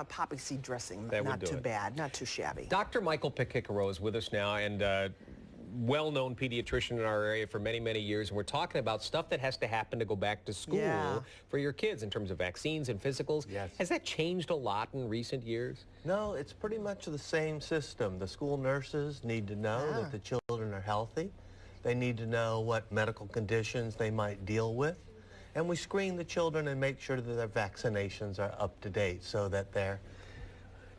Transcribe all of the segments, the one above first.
poppy seed dressing. That would Not do too it. bad, not too shabby. Dr. Michael Pichichero is with us now, and well-known pediatrician in our area for many, many years. And we're talking about stuff that has to happen to go back to school for your kids in terms of vaccines and physicals. Yes. Has that changed a lot in recent years? No, it's pretty much the same system. The school nurses need to know that the children are healthy. They need to know what medical conditions they might deal with. And we screen the children and make sure that their vaccinations are up to date so that there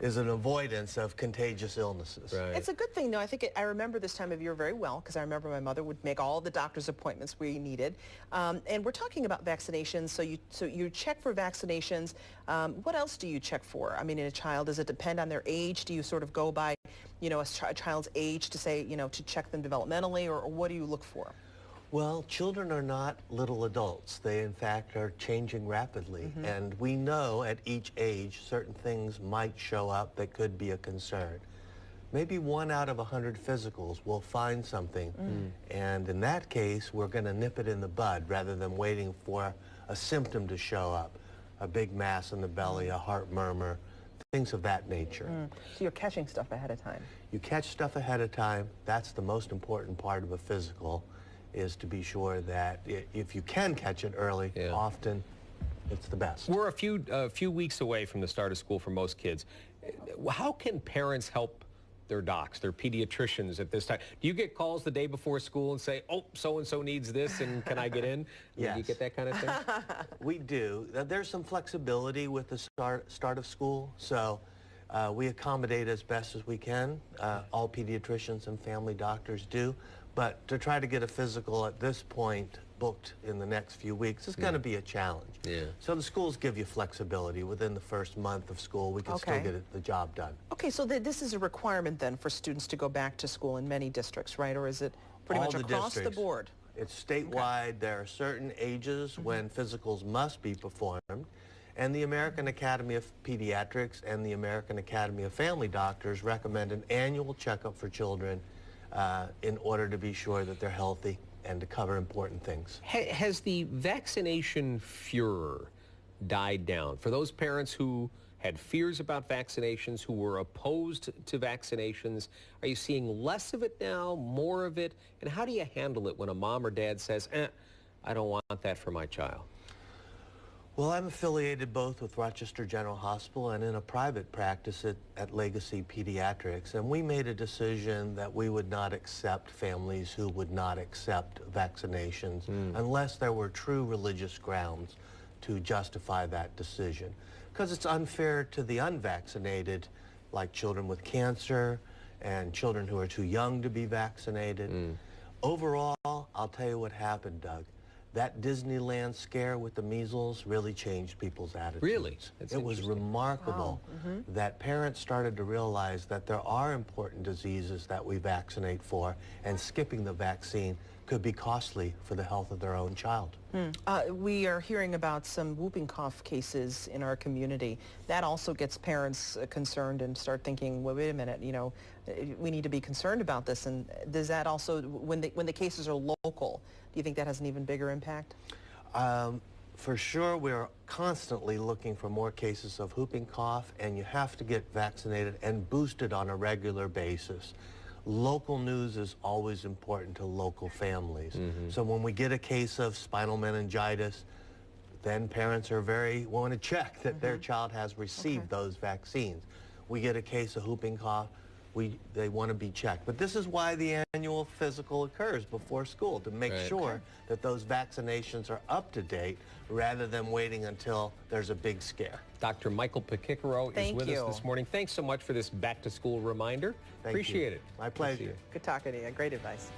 is an avoidance of contagious illnesses. Right. It's a good thing, though. I remember this time of year very well because I remember my mother would make all the doctor's appointments we needed. And we're talking about vaccinations, so you check for vaccinations. What else do you check for? I mean, in a child, does it depend on their age? Do you sort of go by, a child's age to say, to check them developmentally, or what do you look for? Well, children are not little adults. They, in fact, are changing rapidly. And we know at each age certain things might show up that could be a concern. Maybe 1 out of 100 physicals will find something. And in that case, we're going to nip it in the bud rather than waiting for a symptom to show up. A big mass in the belly, a heart murmur, things of that nature. So you're catching stuff ahead of time. You catch stuff ahead of time. That's the most important part of a physical, is to be sure that if you can catch it early, often it's the best. We're a few weeks away from the start of school for most kids. How can parents help their docs, their pediatricians at this time? Do you get calls the day before school and say, oh, so-and-so needs this, and can I get in? Yes. Do you get that kind of thing? We do. There's some flexibility with the start of school, so we accommodate as best as we can. All pediatricians and family doctors do. But to try to get a physical at this point booked in the next few weeks is going to be a challenge. So the schools give you flexibility. Within the first month of school, we can still get the job done. Okay, so this is a requirement then for students to go back to school in many districts, right? Or is it pretty much across the board? It's statewide. There are certain ages when physicals must be performed. And the American Academy of Pediatrics and the American Academy of Family Doctors recommend an annual checkup for children in order to be sure that they're healthy and to cover important things. Has the vaccination furor died down? For those parents who had fears about vaccinations, who were opposed to vaccinations, are you seeing less of it now, more of it? And how do you handle it when a mom or dad says, I don't want that for my child? Well, I'm affiliated both with Rochester General Hospital and in a private practice at Legacy Pediatrics, and we made a decision that we would not accept families who would not accept vaccinations unless there were true religious grounds to justify that decision. Because it's unfair to the unvaccinated, like children with cancer and children who are too young to be vaccinated. Overall, I'll tell you what happened, Doug. That Disneyland scare with the measles really changed people's attitudes. Really? It was remarkable that parents started to realize that there are important diseases that we vaccinate for, and skipping the vaccine could be costly for the health of their own child. We are hearing about some whooping cough cases in our community. That also gets parents concerned and start thinking, well, wait a minute, we need to be concerned about this. And does that also, when the cases are local, do you think that has an even bigger impact? For sure, we're constantly looking for more cases of whooping cough, and you have to get vaccinated and boosted on a regular basis. Local news is always important to local families. So when we get a case of spinal meningitis, then parents are want to check that their child has received those vaccines. We get a case of whooping cough, they want to be checked. But this is why the annual physical occurs before school, to make sure that those vaccinations are up to date rather than waiting until there's a big scare. Dr. Michael Pichichero is with us this morning. Thanks so much for this back-to-school reminder. Appreciate it. My pleasure. Good talking to you. Great advice.